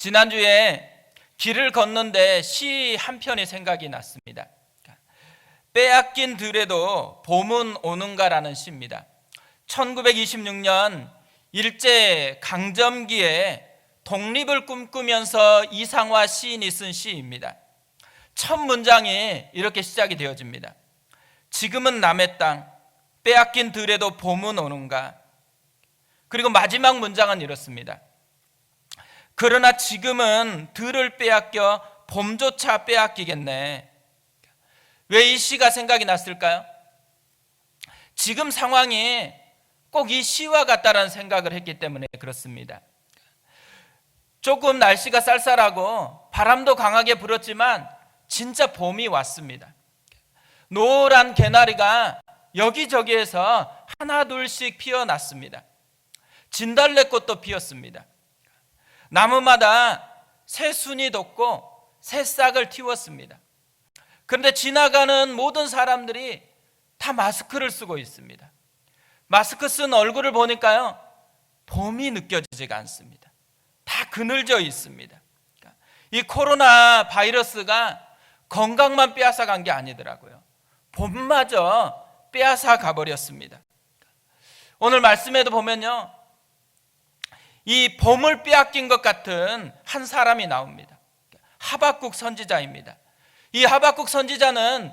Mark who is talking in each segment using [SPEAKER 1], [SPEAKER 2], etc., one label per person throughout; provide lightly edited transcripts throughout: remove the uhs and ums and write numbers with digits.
[SPEAKER 1] 지난주에 길을 걷는데 시 한 편이 생각이 났습니다. 빼앗긴 들에도 봄은 오는가라는 시입니다. 1926년 일제 강점기에 독립을 꿈꾸면서 이상화 시인이 쓴 시입니다. 첫 문장이 이렇게 시작이 되어집니다. 지금은 남의 땅, 빼앗긴 들에도 봄은 오는가. 그리고 마지막 문장은 이렇습니다. 그러나 지금은 들을 빼앗겨 봄조차 빼앗기겠네. 왜 이 시가 생각이 났을까요? 지금 상황이 꼭 이 시와 같다라는 생각을 했기 때문에 그렇습니다. 조금 날씨가 쌀쌀하고 바람도 강하게 불었지만 진짜 봄이 왔습니다. 노란 개나리가 여기저기에서 하나 둘씩 피어났습니다. 진달래꽃도 피었습니다. 나무마다 새순이 돋고 새싹을 틔웠습니다. 그런데 지나가는 모든 사람들이 다 마스크를 쓰고 있습니다. 마스크 쓴 얼굴을 보니까요, 봄이 느껴지지가 않습니다. 다 그늘져 있습니다. 이 코로나 바이러스가 건강만 빼앗아 간 게 아니더라고요. 봄마저 빼앗아 가버렸습니다. 오늘 말씀에도 보면요, 이 봄을 빼앗긴 것 같은 한 사람이 나옵니다. 하박국 선지자입니다. 이 하박국 선지자는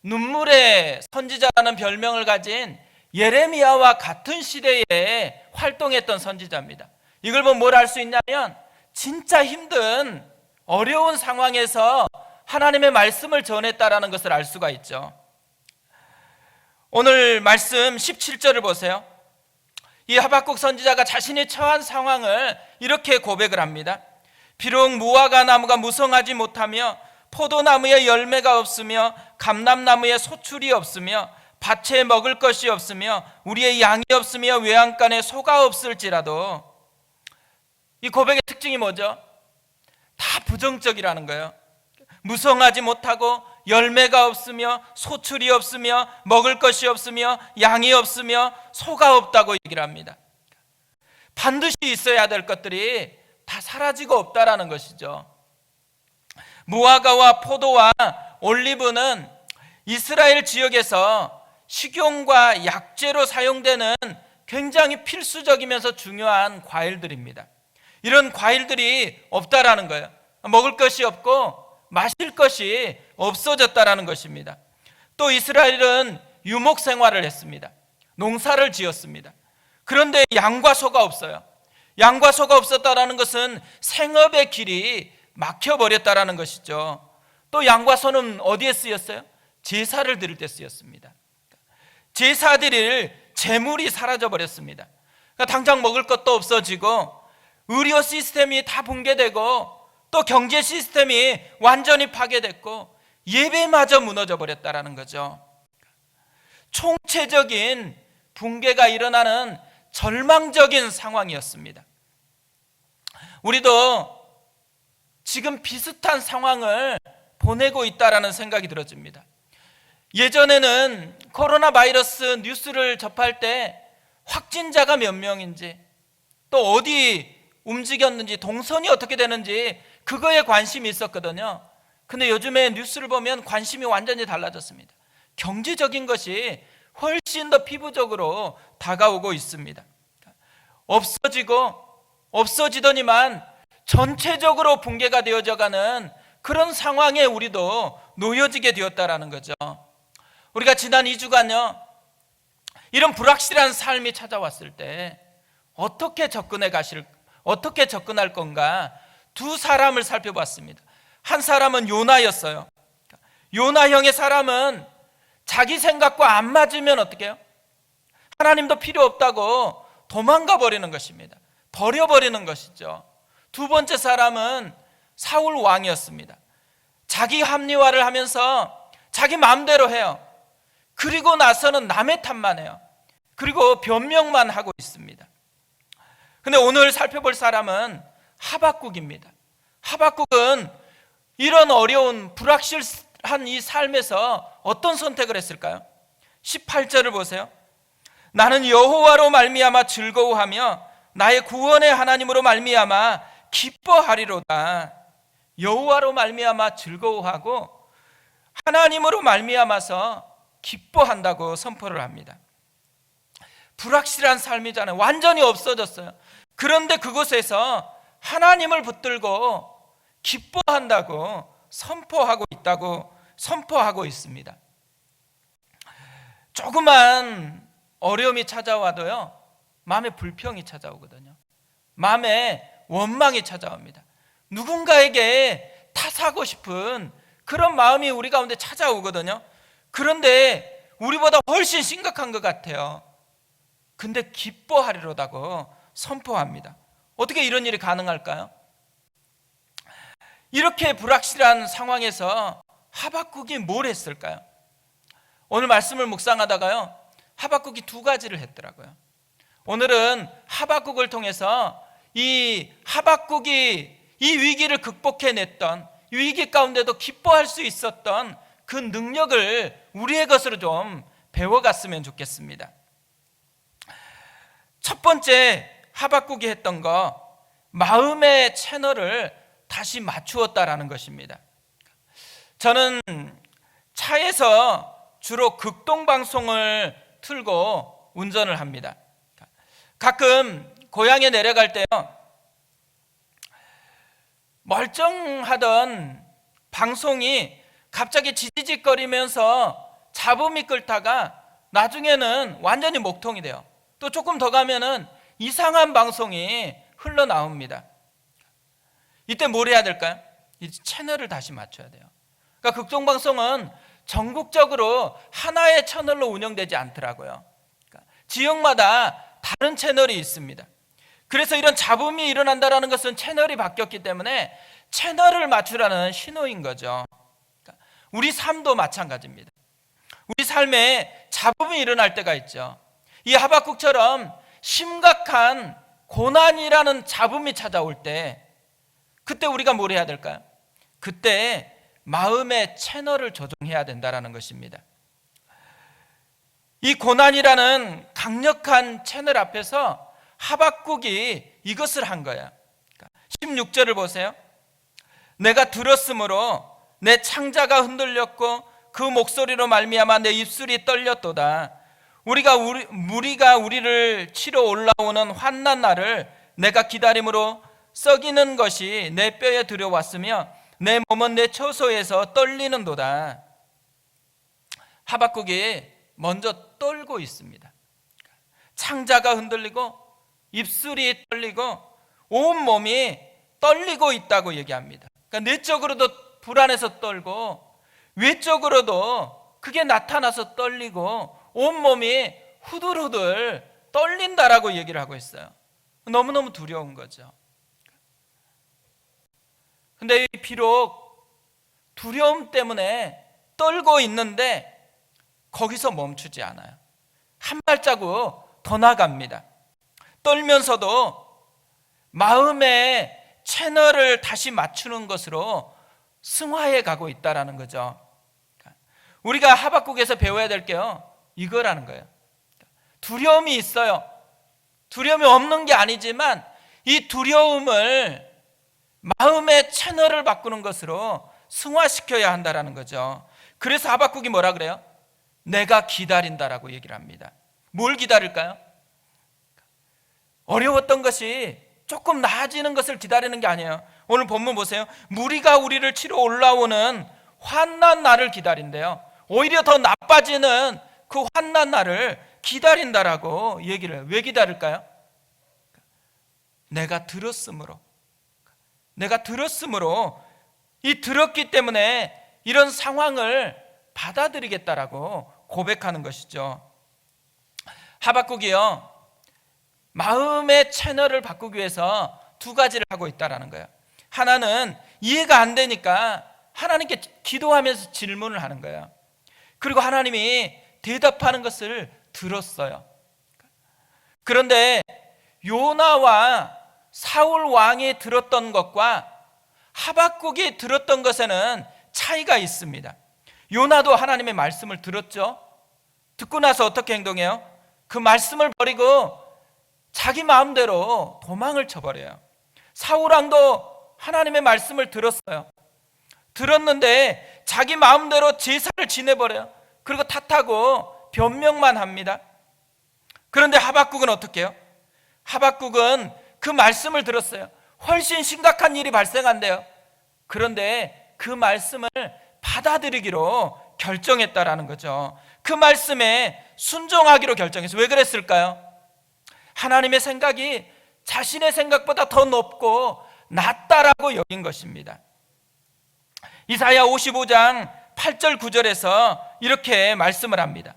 [SPEAKER 1] 눈물의 선지자라는 별명을 가진 예레미야와 같은 시대에 활동했던 선지자입니다. 이걸 보면 뭘 알 수 있냐면 진짜 힘든 어려운 상황에서 하나님의 말씀을 전했다라는 것을 알 수가 있죠. 오늘 말씀 17절을 보세요. 이 하박국 선지자가 자신이 처한 상황을 이렇게 고백을 합니다. 비록 무화과 나무가 무성하지 못하며 포도나무에 열매가 없으며 감람나무에 소출이 없으며 밭에 먹을 것이 없으며 우리의 양이 없으며 외양간에 소가 없을지라도, 이 고백의 특징이 뭐죠? 다 부정적이라는 거예요. 무성하지 못하고 열매가 없으며 소출이 없으며 먹을 것이 없으며 양이 없으며 소가 없다고 얘기를 합니다. 반드시 있어야 될 것들이 다 사라지고 없다라는 것이죠. 무화과와 포도와 올리브는 이스라엘 지역에서 식용과 약재로 사용되는 굉장히 필수적이면서 중요한 과일들입니다. 이런 과일들이 없다라는 거예요. 먹을 것이 없고 마실 것이 없어졌다라는 것입니다. 또 이스라엘은 유목 생활을 했습니다. 농사를 지었습니다. 그런데 양과 소가 없어요. 양과 소가 없었다라는 것은 생업의 길이 막혀버렸다라는 것이죠. 또 양과 소는 어디에 쓰였어요? 제사를 드릴 때 쓰였습니다. 제사 드릴 재물이 사라져버렸습니다. 그러니까 당장 먹을 것도 없어지고 의료 시스템이 다 붕괴되고 또 경제 시스템이 완전히 파괴됐고 예배마저 무너져 버렸다라는 거죠. 총체적인 붕괴가 일어나는 절망적인 상황이었습니다. 우리도 지금 비슷한 상황을 보내고 있다라는 생각이 들어집니다. 예전에는 코로나 바이러스 뉴스를 접할 때 확진자가 몇 명인지 또 어디 움직였는지 동선이 어떻게 되는지 그거에 관심이 있었거든요. 근데 요즘에 뉴스를 보면 관심이 완전히 달라졌습니다. 경제적인 것이 훨씬 더 피부적으로 다가오고 있습니다. 없어지더니만 전체적으로 붕괴가 되어져가는 그런 상황에 우리도 놓여지게 되었다라는 거죠. 우리가 지난 2주간요, 이런 불확실한 삶이 찾아왔을 때 어떻게 접근할 건가 두 사람을 살펴봤습니다. 한 사람은 요나였어요. 요나형의 사람은 자기 생각과 안 맞으면 어떻게 해요? 하나님도 필요 없다고 도망가 버리는 것입니다. 버려버리는 것이죠. 두 번째 사람은 사울 왕이었습니다. 자기 합리화를 하면서 자기 마음대로 해요. 그리고 나서는 남의 탓만 해요. 그리고 변명만 하고 있습니다. 근데 오늘 살펴볼 사람은 하박국입니다. 하박국은 이런 어려운 불확실한 이 삶에서 어떤 선택을 했을까요? 18절을 보세요. 나는 여호와로 말미암아 즐거워하며 나의 구원의 하나님으로 말미암아 기뻐하리로다. 여호와로 말미암아 즐거워하고 하나님으로 말미암아서 기뻐한다고 선포를 합니다. 불확실한 삶이잖아요. 완전히 없어졌어요. 그런데 그곳에서 하나님을 붙들고 기뻐한다고 선포하고 있습니다. 조그만 어려움이 찾아와도요, 마음에 불평이 찾아오거든요. 마음에 원망이 찾아옵니다. 누군가에게 탓하고 싶은 그런 마음이 우리 가운데 찾아오거든요. 그런데 우리보다 훨씬 심각한 것 같아요. 근데 기뻐하리로다고 선포합니다. 어떻게 이런 일이 가능할까요? 이렇게 불확실한 상황에서 하박국이 뭘 했을까요? 오늘 말씀을 묵상하다가요, 하박국이 두 가지를 했더라고요. 오늘은 하박국을 통해서 이 하박국이 이 위기를 극복해냈던, 위기 가운데도 기뻐할 수 있었던 그 능력을 우리의 것으로 좀 배워갔으면 좋겠습니다. 첫 번째 하박국이 했던 거, 마음의 채널을 다시 맞추었다라는 것입니다. 저는 차에서 주로 극동방송을 틀고 운전을 합니다. 가끔 고향에 내려갈 때요, 멀쩡하던 방송이 갑자기 지지직거리면서 잡음이 끓다가 나중에는 완전히 목통이 돼요. 또 조금 더 가면은 이상한 방송이 흘러나옵니다. 이때 뭘 해야 될까요? 이 채널을 다시 맞춰야 돼요. 그러니까 극동방송은 전국적으로 하나의 채널로 운영되지 않더라고요. 그러니까 지역마다 다른 채널이 있습니다. 그래서 이런 잡음이 일어난다는 것은 채널이 바뀌었기 때문에 채널을 맞추라는 신호인 거죠. 그러니까 우리 삶도 마찬가지입니다. 우리 삶에 잡음이 일어날 때가 있죠. 이 하박국처럼 심각한 고난이라는 잡음이 찾아올 때, 그때 우리가 뭘 해야 될까요? 그때 마음의 채널을 조정해야 된다는 것입니다. 이 고난이라는 강력한 채널 앞에서 하박국이 이것을 한 거야. 16절을 보세요. 내가 들었으므로 내 창자가 흔들렸고 그 목소리로 말미암아 내 입술이 떨렸도다. 무리가 우리를 치러 올라오는 환난 날을 내가 기다림으로 썩이는 것이 내 뼈에 들어왔으며 내 몸은 내 처소에서 떨리는도다. 하박국이 먼저 떨고 있습니다. 창자가 흔들리고 입술이 떨리고 온 몸이 떨리고 있다고 얘기합니다. 그러니까 내적으로도 불안해서 떨고 외적으로도 그게 나타나서 떨리고 온몸이 후들후들 떨린다라고 얘기를 하고 있어요. 너무너무 두려운 거죠. 근데 비록 두려움 때문에 떨고 있는데 거기서 멈추지 않아요. 한 발자국 더 나갑니다. 떨면서도 마음의 채널을 다시 맞추는 것으로 승화해 가고 있다는 거죠. 우리가 하박국에서 배워야 될 게요, 이거라는 거예요. 두려움이 있어요. 두려움이 없는 게 아니지만 이 두려움을 마음의 채널을 바꾸는 것으로 승화시켜야 한다는 거죠. 그래서 하박국이 뭐라 그래요? 내가 기다린다라고 얘기를 합니다. 뭘 기다릴까요? 어려웠던 것이 조금 나아지는 것을 기다리는 게 아니에요. 오늘 본문 보세요. 무리가 우리를 치러 올라오는 환난 날을 기다린대요. 오히려 더 나빠지는 그 환난 날을 기다린다라고 얘기를 해요. 왜 기다릴까요? 내가 들었으므로 이 들었기 때문에 이런 상황을 받아들이겠다라고 고백하는 것이죠. 하박국이요, 마음의 채널을 바꾸기 위해서 두 가지를 하고 있다는 거예요. 하나는 이해가 안 되니까 하나님께 기도하면서 질문을 하는 거예요. 그리고 하나님이 대답하는 것을 들었어요. 그런데 요나와 사울 왕이 들었던 것과 하박국이 들었던 것에는 차이가 있습니다. 요나도 하나님의 말씀을 들었죠. 듣고 나서 어떻게 행동해요? 그 말씀을 버리고 자기 마음대로 도망을 쳐버려요. 사울 왕도 하나님의 말씀을 들었어요. 들었는데 자기 마음대로 제사를 지내버려요. 그리고 탓하고 변명만 합니다. 그런데 하박국은 어떻게 해요? 하박국은 그 말씀을 들었어요. 훨씬 심각한 일이 발생한대요. 그런데 그 말씀을 받아들이기로 결정했다라는 거죠. 그 말씀에 순종하기로 결정했어요. 왜 그랬을까요? 하나님의 생각이 자신의 생각보다 더 높고 낫다라고 여긴 것입니다. 이사야 55장 8절 9절에서 이렇게 말씀을 합니다.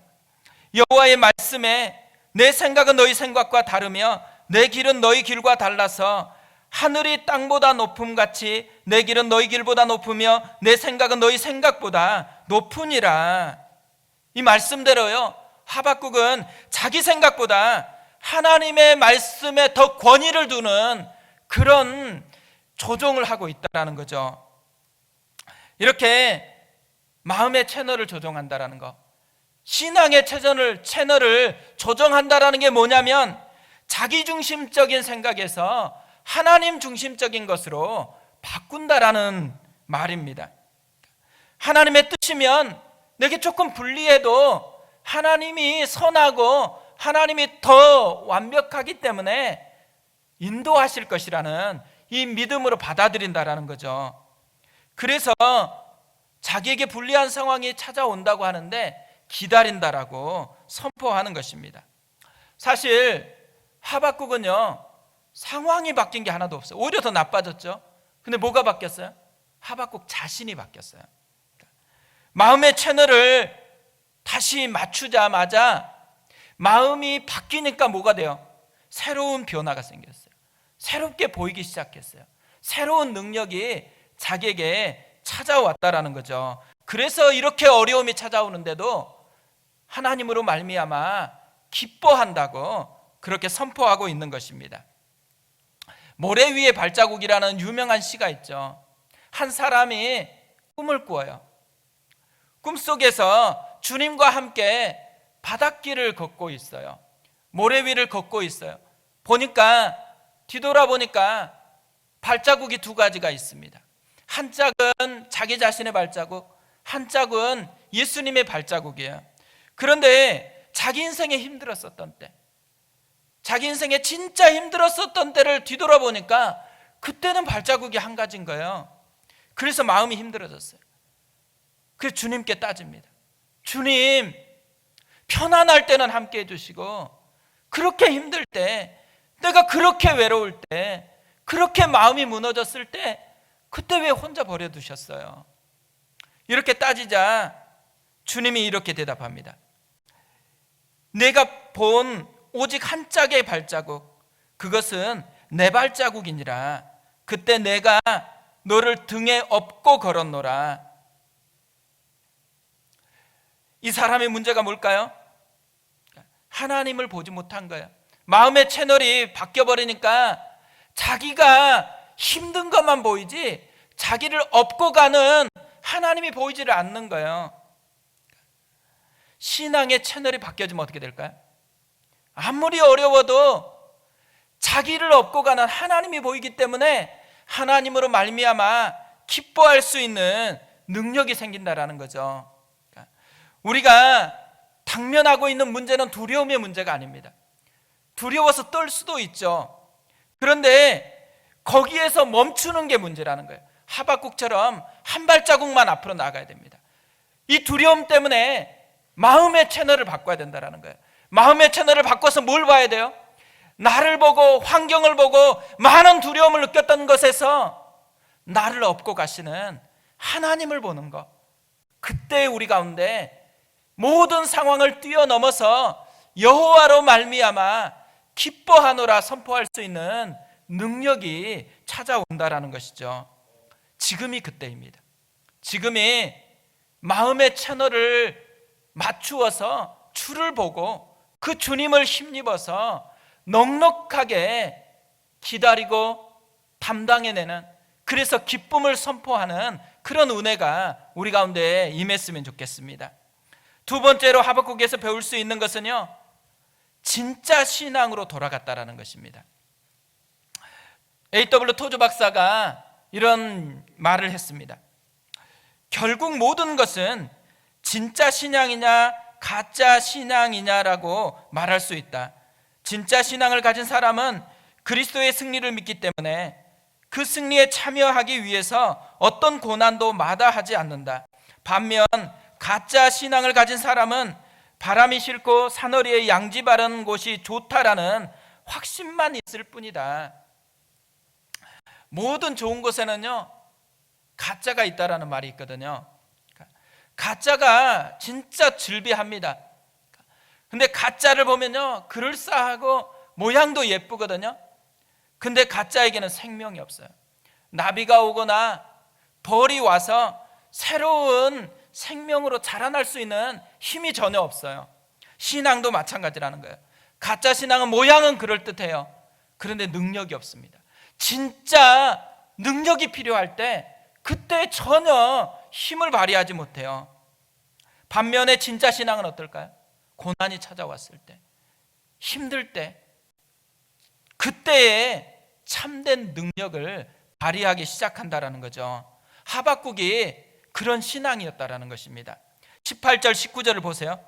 [SPEAKER 1] 여호와의 말씀에 내 생각은 너희 생각과 다르며 내 길은 너희 길과 달라서 하늘이 땅보다 높음같이 내 길은 너희 길보다 높으며 내 생각은 너희 생각보다 높으니라. 이 말씀대로요, 하박국은 자기 생각보다 하나님의 말씀에 더 권위를 두는 그런 조종을 하고 있다는 거죠. 이렇게 마음의 채널을 조종한다는 거, 신앙의 채널을 조정한다는 게 뭐냐면 자기중심적인 생각에서 하나님 중심적인 것으로 바꾼다라는 말입니다. 하나님의 뜻이면 내게 조금 불리해도 하나님이 선하고 하나님이 더 완벽하기 때문에 인도하실 것이라는 이 믿음으로 받아들인다라는 거죠. 그래서 자기에게 불리한 상황이 찾아온다고 하는데 기다린다라고 선포하는 것입니다. 사실 하박국은요, 상황이 바뀐 게 하나도 없어요. 오히려 더 나빠졌죠. 근데 뭐가 바뀌었어요? 하박국 자신이 바뀌었어요. 마음의 채널을 다시 맞추자마자 마음이 바뀌니까 뭐가 돼요? 새로운 변화가 생겼어요. 새롭게 보이기 시작했어요. 새로운 능력이 자기에게 찾아왔다라는 거죠. 그래서 이렇게 어려움이 찾아오는데도 하나님으로 말미암아 기뻐한다고 그렇게 선포하고 있는 것입니다. 모래 위의 발자국이라는 유명한 시가 있죠. 한 사람이 꿈을 꾸어요. 꿈속에서 주님과 함께 바닷길을 걷고 있어요. 모래 위를 걷고 있어요. 뒤돌아보니까 발자국이 두 가지가 있습니다. 한 짝은 자기 자신의 발자국, 한 짝은 예수님의 발자국이에요. 그런데 자기 인생에 힘들었었던 때, 자기 인생에 진짜 힘들었었던 때를 뒤돌아보니까 그때는 발자국이 한 가지인 거예요. 그래서 마음이 힘들어졌어요. 그래서 주님께 따집니다. 주님, 편안할 때는 함께 해주시고 그렇게 힘들 때, 내가 그렇게 외로울 때, 그렇게 마음이 무너졌을 때 그때 왜 혼자 버려두셨어요? 이렇게 따지자 주님이 이렇게 대답합니다. 내가 본 오직 한 짝의 발자국, 그것은 내 발자국이니라. 그때 내가 너를 등에 업고 걸었노라. 이 사람의 문제가 뭘까요? 하나님을 보지 못한 거예요. 마음의 채널이 바뀌어버리니까 자기가 힘든 것만 보이지 자기를 업고 가는 하나님이 보이지를 않는 거예요. 신앙의 채널이 바뀌어지면 어떻게 될까요? 아무리 어려워도 자기를 업고 가는 하나님이 보이기 때문에 하나님으로 말미암아 기뻐할 수 있는 능력이 생긴다라는 거죠. 우리가 당면하고 있는 문제는 두려움의 문제가 아닙니다. 두려워서 떨 수도 있죠. 그런데 거기에서 멈추는 게 문제라는 거예요. 하박국처럼 한 발자국만 앞으로 나가야 됩니다. 이 두려움 때문에 마음의 채널을 바꿔야 된다는 거예요. 마음의 채널을 바꿔서 뭘 봐야 돼요? 나를 보고 환경을 보고 많은 두려움을 느꼈던 것에서 나를 업고 가시는 하나님을 보는 것. 그때 우리 가운데 모든 상황을 뛰어넘어서 여호와로 말미암아 기뻐하노라 선포할 수 있는 능력이 찾아온다라는 것이죠. 지금이 그때입니다. 지금이 마음의 채널을 맞추어서 주를 보고 그 주님을 힘입어서 넉넉하게 기다리고 담당해내는, 그래서 기쁨을 선포하는 그런 은혜가 우리 가운데 임했으면 좋겠습니다. 두 번째로 하박국에서 배울 수 있는 것은요, 진짜 신앙으로 돌아갔다라는 것입니다. A.W. 토주 박사가 이런 말을 했습니다. 결국 모든 것은 진짜 신앙이냐 가짜 신앙이냐라고 말할 수 있다. 진짜 신앙을 가진 사람은 그리스도의 승리를 믿기 때문에 그 승리에 참여하기 위해서 어떤 고난도 마다하지 않는다. 반면 가짜 신앙을 가진 사람은 바람이 싫고 산허리에 양지 바른 곳이 좋다라는 확신만 있을 뿐이다. 모든 좋은 곳에는요 가짜가 있다라는 말이 있거든요. 가짜가 진짜 즐비합니다. 근데 가짜를 보면요 그럴싸하고 모양도 예쁘거든요. 근데 가짜에게는 생명이 없어요. 나비가 오거나 벌이 와서 새로운 생명으로 자라날 수 있는 힘이 전혀 없어요. 신앙도 마찬가지라는 거예요. 가짜 신앙은 모양은 그럴듯해요. 그런데 능력이 없습니다. 진짜 능력이 필요할 때 그때 전혀 힘을 발휘하지 못해요. 반면에 진짜 신앙은 어떨까요? 고난이 찾아왔을 때, 힘들 때, 그때에 참된 능력을 발휘하기 시작한다라는 거죠. 하박국이 그런 신앙이었다라는 것입니다. 18절 19절을 보세요.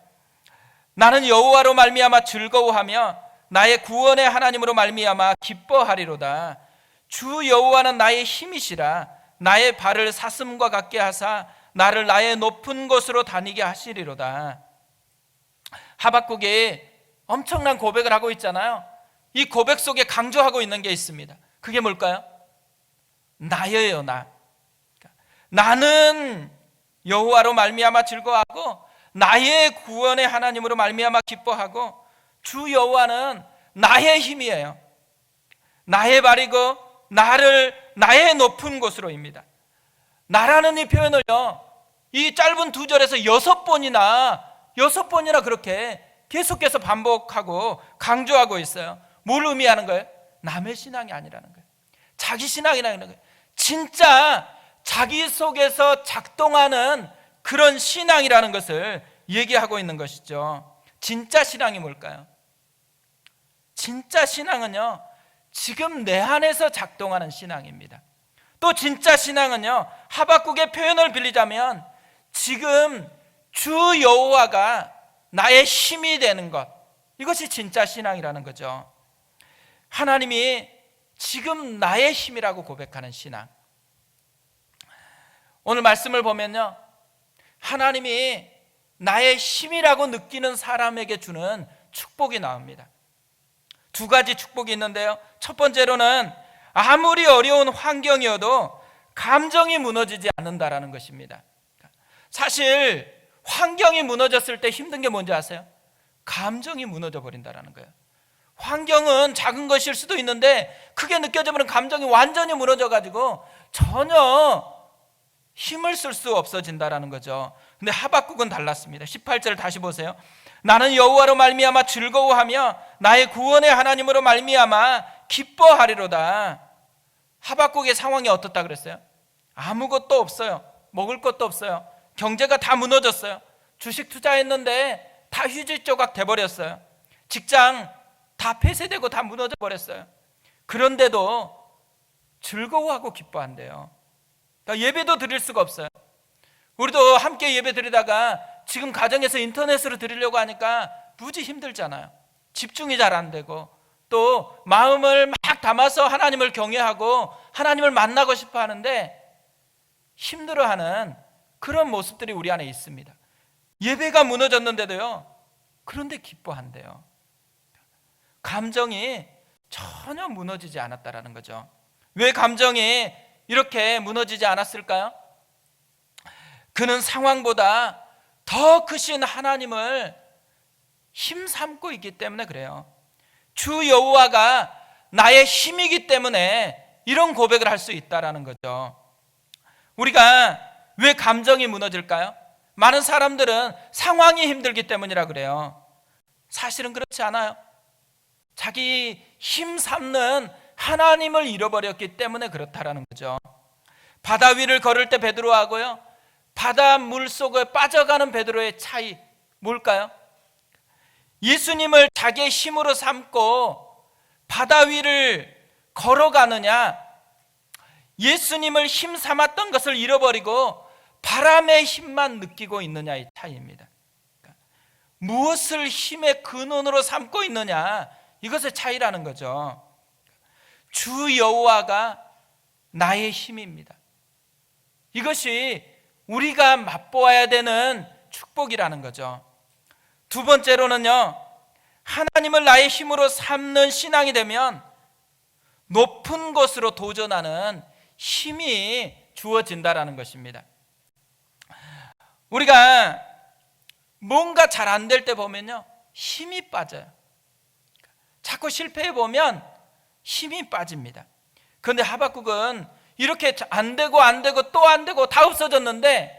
[SPEAKER 1] 나는 여호와로 말미암아 즐거워하며 나의 구원의 하나님으로 말미암아 기뻐하리로다. 주 여호와는 나의 힘이시라. 나의 발을 사슴과 같게 하사 나를 나의 높은 곳으로 다니게 하시리로다. 하박국이 엄청난 고백을 하고 있잖아요. 이 고백 속에 강조하고 있는 게 있습니다. 그게 뭘까요? 나예요, 나. 나는 여호와로 말미암아 즐거워하고 나의 구원의 하나님으로 말미암아 기뻐하고 주 여호와는 나의 힘이에요. 나의 발이고 나를 나의 높은 곳으로입니다. 나라는 이 표현을요 이 짧은 2절에서 6번이나 그렇게 계속해서 반복하고 강조하고 있어요. 뭘 의미하는 거예요? 남의 신앙이 아니라는 거예요. 자기 신앙이라는 거예요. 진짜 자기 속에서 작동하는 그런 신앙이라는 것을 얘기하고 있는 것이죠. 진짜 신앙이 뭘까요? 진짜 신앙은요 지금 내 안에서 작동하는 신앙입니다. 또 진짜 신앙은요 하박국의 표현을 빌리자면 지금 주 여호와가 나의 힘이 되는 것, 이것이 진짜 신앙이라는 거죠. 하나님이 지금 나의 힘이라고 고백하는 신앙. 오늘 말씀을 보면요 하나님이 나의 힘이라고 느끼는 사람에게 주는 축복이 나옵니다. 2가지 축복이 있는데요, 첫 번째로는 아무리 어려운 환경이어도 감정이 무너지지 않는다라는 것입니다. 사실 환경이 무너졌을 때 힘든 게 뭔지 아세요? 감정이 무너져 버린다라는 거예요. 환경은 작은 것일 수도 있는데 크게 느껴져 버린 감정이 완전히 무너져 가지고 전혀 힘을 쓸 수 없어진다라는 거죠. 근데 하박국은 달랐습니다. 18절 다시 보세요. 나는 여호와로 말미암아 즐거워하며 나의 구원의 하나님으로 말미암아 기뻐하리로다. 하박국의 상황이 어떻다 그랬어요? 아무것도 없어요. 먹을 것도 없어요. 경제가 다 무너졌어요. 주식 투자했는데 다 휴지 조각 돼버렸어요. 직장 다 폐쇄되고 다 무너져 버렸어요. 그런데도 즐거워하고 기뻐한대요. 그러니까 예배도 드릴 수가 없어요. 우리도 함께 예배 드리다가 지금 가정에서 인터넷으로 드리려고 하니까 무지 힘들잖아요. 집중이 잘 안 되고 또 마음을 막 담아서 하나님을 경외하고 하나님을 만나고 싶어 하는데 힘들어하는 그런 모습들이 우리 안에 있습니다. 예배가 무너졌는데도요 그런데 기뻐한대요. 감정이 전혀 무너지지 않았다라는 거죠. 왜 감정이 이렇게 무너지지 않았을까요? 그는 상황보다 더 크신 하나님을 힘삼고 있기 때문에 그래요. 주 여호와가 나의 힘이기 때문에 이런 고백을 할 수 있다라는 거죠. 우리가 왜 감정이 무너질까요? 많은 사람들은 상황이 힘들기 때문이라 그래요. 사실은 그렇지 않아요. 자기 힘삼는 하나님을 잃어버렸기 때문에 그렇다라는 거죠. 바다 위를 걸을 때 베드로하고요 바다 물속에 빠져가는 베드로의 차이 뭘까요? 예수님을 자기의 힘으로 삼고 바다 위를 걸어가느냐, 예수님을 힘 삼았던 것을 잃어버리고 바람의 힘만 느끼고 있느냐의 차이입니다. 무엇을 힘의 근원으로 삼고 있느냐, 이것의 차이라는 거죠. 주 여호와가 나의 힘입니다. 이것이 우리가 맛보아야 되는 축복이라는 거죠. 두 번째로는요, 하나님을 나의 힘으로 삼는 신앙이 되면 높은 곳으로 도전하는 힘이 주어진다라는 것입니다. 우리가 뭔가 잘 안 될 때 보면요, 힘이 빠져요. 자꾸 실패해 보면 힘이 빠집니다. 그런데 하박국은 이렇게 안 되고 또 안 되고 다 없어졌는데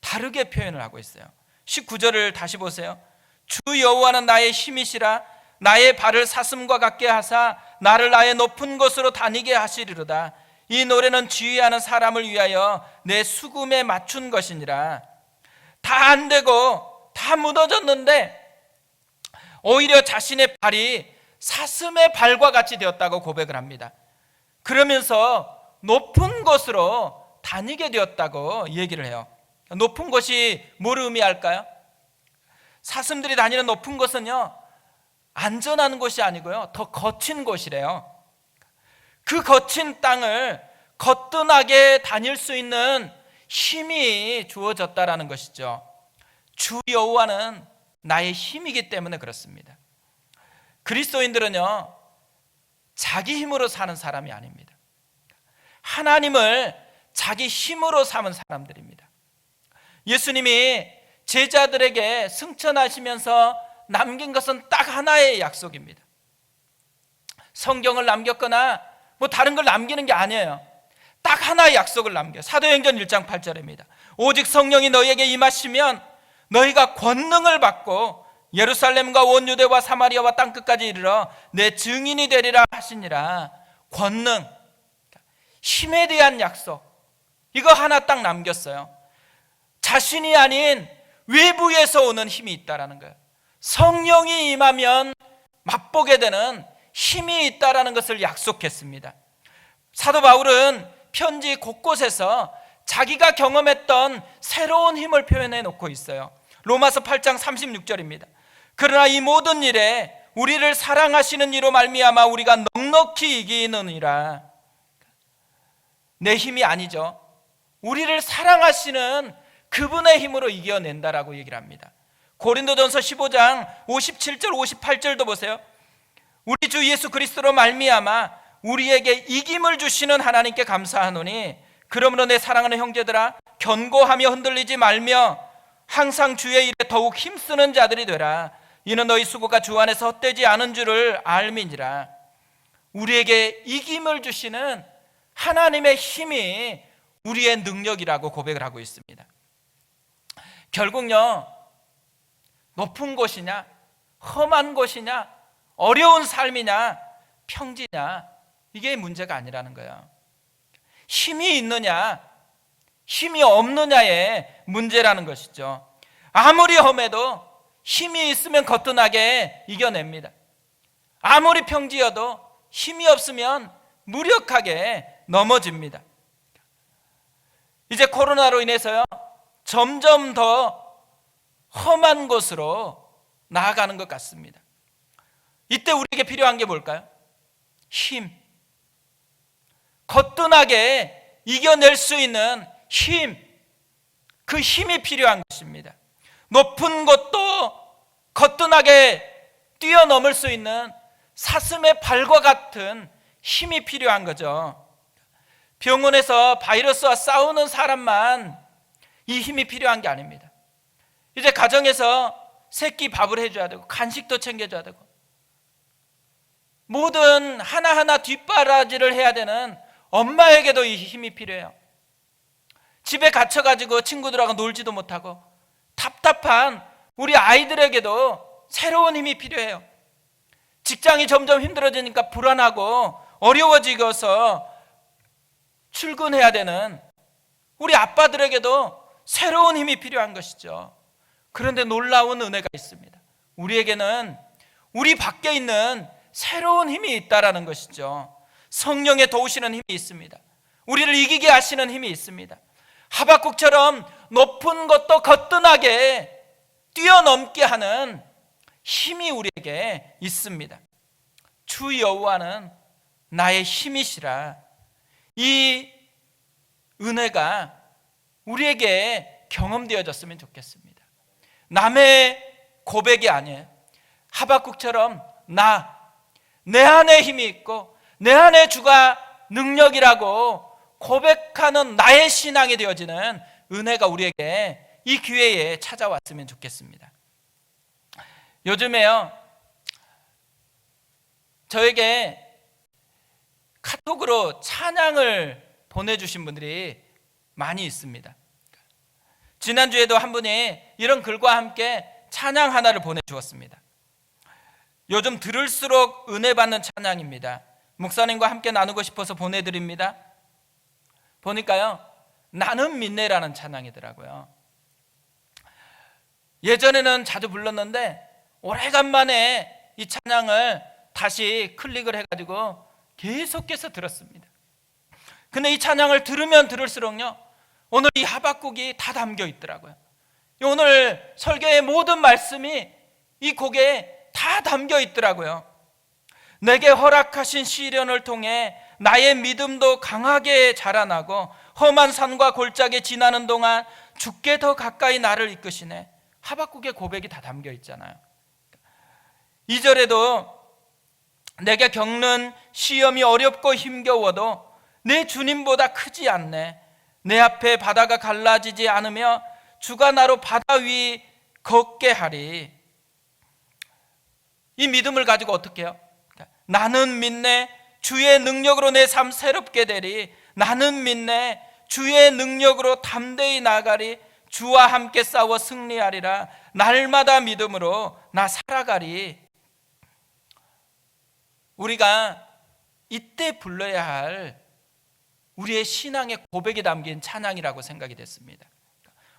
[SPEAKER 1] 다르게 표현을 하고 있어요. 19절을 다시 보세요. 주 여호와는 나의 힘이시라. 나의 발을 사슴과 같게 하사 나를 나의 높은 곳으로 다니게 하시리로다. 이 노래는 지휘하는 사람을 위하여 내 수금에 맞춘 것이니라. 다 안 되고 다 무너졌는데 오히려 자신의 발이 사슴의 발과 같이 되었다고 고백을 합니다. 그러면서 높은 곳으로 다니게 되었다고 얘기를 해요. 높은 곳이 뭘 의미할까요? 사슴들이 다니는 높은 곳은요, 안전한 곳이 아니고요, 더 거친 곳이래요. 그 거친 땅을 거뜬하게 다닐 수 있는 힘이 주어졌다라는 것이죠. 주 여호와는 나의 힘이기 때문에 그렇습니다. 그리스도인들은요, 자기 힘으로 사는 사람이 아닙니다. 하나님을 자기 힘으로 삼은 사람들입니다. 예수님이 제자들에게 승천하시면서 남긴 것은 딱 하나의 약속입니다. 성경을 남겼거나 뭐 다른 걸 남기는 게 아니에요. 딱 하나의 약속을 남겨요. 사도행전 1장 8절입니다. 오직 성령이 너희에게 임하시면 너희가 권능을 받고 예루살렘과 온 유대와 사마리아와 땅끝까지 이르러 내 증인이 되리라 하시니라. 권능, 힘에 대한 약속, 이거 하나 딱 남겼어요. 자신이 아닌 외부에서 오는 힘이 있다라는 거예요. 성령이 임하면 맛보게 되는 힘이 있다라는 것을 약속했습니다. 사도 바울은 편지 곳곳에서 자기가 경험했던 새로운 힘을 표현해 놓고 있어요. 로마서 8장 36절입니다. 그러나 이 모든 일에 우리를 사랑하시는 이로 말미암아 우리가 넉넉히 이기느니라. 내 힘이 아니죠. 우리를 사랑하시는 그분의 힘으로 이겨낸다라고 얘기를 합니다. 고린도전서 15장 57절 58절도 보세요. 우리 주 예수 그리스도로 말미암아 우리에게 이김을 주시는 하나님께 감사하노니 그러므로 내 사랑하는 형제들아 견고하며 흔들리지 말며 항상 주의 일에 더욱 힘쓰는 자들이 되라. 이는 너희 수고가 주 안에서 헛되지 않은 줄을 알미니라. 우리에게 이김을 주시는 하나님의 힘이 우리의 능력이라고 고백을 하고 있습니다. 결국요, 높은 곳이냐, 험한 곳이냐, 어려운 삶이냐, 평지냐, 이게 문제가 아니라는 거예요. 힘이 있느냐, 힘이 없느냐의 문제라는 것이죠. 아무리 험해도 힘이 있으면 거뜬하게 이겨냅니다. 아무리 평지여도 힘이 없으면 무력하게 넘어집니다. 이제 코로나로 인해서요, 점점 더 험한 곳으로 나아가는 것 같습니다. 이때 우리에게 필요한 게 뭘까요? 힘. 거뜬하게 이겨낼 수 있는 힘. 그 힘이 필요한 것입니다. 높은 곳도 거뜬하게 뛰어넘을 수 있는 사슴의 발과 같은 힘이 필요한 거죠. 병원에서 바이러스와 싸우는 사람만 이 힘이 필요한 게 아닙니다. 이제 가정에서 새끼 밥을 해줘야 되고 간식도 챙겨줘야 되고 모든 하나하나 뒷바라지를 해야 되는 엄마에게도 이 힘이 필요해요. 집에 갇혀가지고 친구들하고 놀지도 못하고 답답한 우리 아이들에게도 새로운 힘이 필요해요. 직장이 점점 힘들어지니까 불안하고 어려워지고서 출근해야 되는 우리 아빠들에게도 새로운 힘이 필요한 것이죠. 그런데 놀라운 은혜가 있습니다. 우리에게는 우리 밖에 있는 새로운 힘이 있다라는 것이죠. 성령의 도우시는 힘이 있습니다. 우리를 이기게 하시는 힘이 있습니다. 하박국처럼 높은 것도 거뜬하게 뛰어넘게 하는 힘이 우리에게 있습니다. 주 여호와는 나의 힘이시라. 이 은혜가 우리에게 경험되어졌으면 좋겠습니다. 남의 고백이 아니에요. 하박국처럼 내 안에 힘이 있고 내 안에 주가 능력이라고 고백하는 나의 신앙이 되어지는 은혜가 우리에게 이 기회에 찾아왔으면 좋겠습니다. 요즘에요, 저에게 카톡으로 찬양을 보내주신 분들이 많이 있습니다. 지난주에도 한 분이 이런 글과 함께 찬양 하나를 보내주었습니다. 요즘 들을수록 은혜 받는 찬양입니다. 목사님과 함께 나누고 싶어서 보내드립니다. 보니까요, 나는 믿네라는 찬양이더라고요. 예전에는 자주 불렀는데 오래간만에 이 찬양을 다시 클릭을 해가지고 계속해서 들었습니다. 근데 이 찬양을 들으면 들을수록요, 오늘 이 하박국이 다 담겨 있더라고요. 오늘 설교의 모든 말씀이 이 곡에 다 담겨 있더라고요. 내게 허락하신 시련을 통해 나의 믿음도 강하게 자라나고 험한 산과 골짜기 지나는 동안 주께 더 가까이 나를 이끄시네. 하박국의 고백이 다 담겨 있잖아요. 2절에도 내게 겪는 시험이 어렵고 힘겨워도 내 주님보다 크지 않네. 내 앞에 바다가 갈라지지 않으며 주가 나로 바다 위 걷게 하리. 이 믿음을 가지고 어떻게 해요? 나는 믿네. 주의 능력으로 내 삶 새롭게 되리. 나는 믿네. 주의 능력으로 담대히 나가리. 주와 함께 싸워 승리하리라. 날마다 믿음으로 나 살아가리. 우리가 이때 불러야 할 우리의 신앙의 고백이 담긴 찬양이라고 생각이 됐습니다.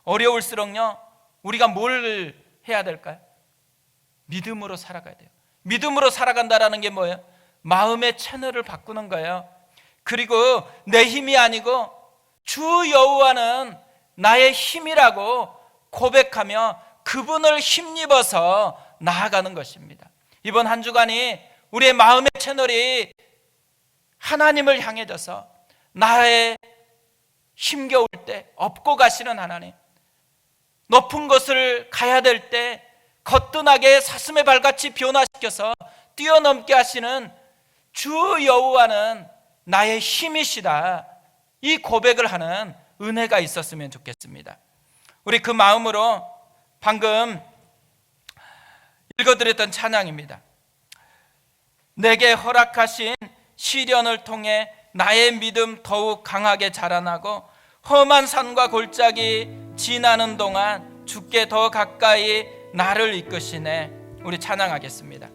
[SPEAKER 1] 어려울수록요, 우리가 뭘 해야 될까요? 믿음으로 살아가야 돼요. 믿음으로 살아간다라는 게 뭐예요? 마음의 채널을 바꾸는 거예요. 그리고 내 힘이 아니고 주 여호와는 나의 힘이라고 고백하며 그분을 힘입어서 나아가는 것입니다. 이번 한 주간이 우리의 마음의 채널이 하나님을 향해져서 나의 힘겨울 때 업고 가시는 하나님, 높은 곳을 가야 될 때 거뜬하게 사슴의 발같이 변화시켜서 뛰어넘게 하시는 주 여호와는 나의 힘이시다. 이 고백을 하는 은혜가 있었으면 좋겠습니다. 우리 그 마음으로 방금 읽어드렸던 찬양입니다. 내게 허락하신 시련을 통해 나의 믿음 더욱 강하게 자라나고 험한 산과 골짜기 지나는 동안 주께 더 가까이 나를 이끄시네. 우리 찬양하겠습니다.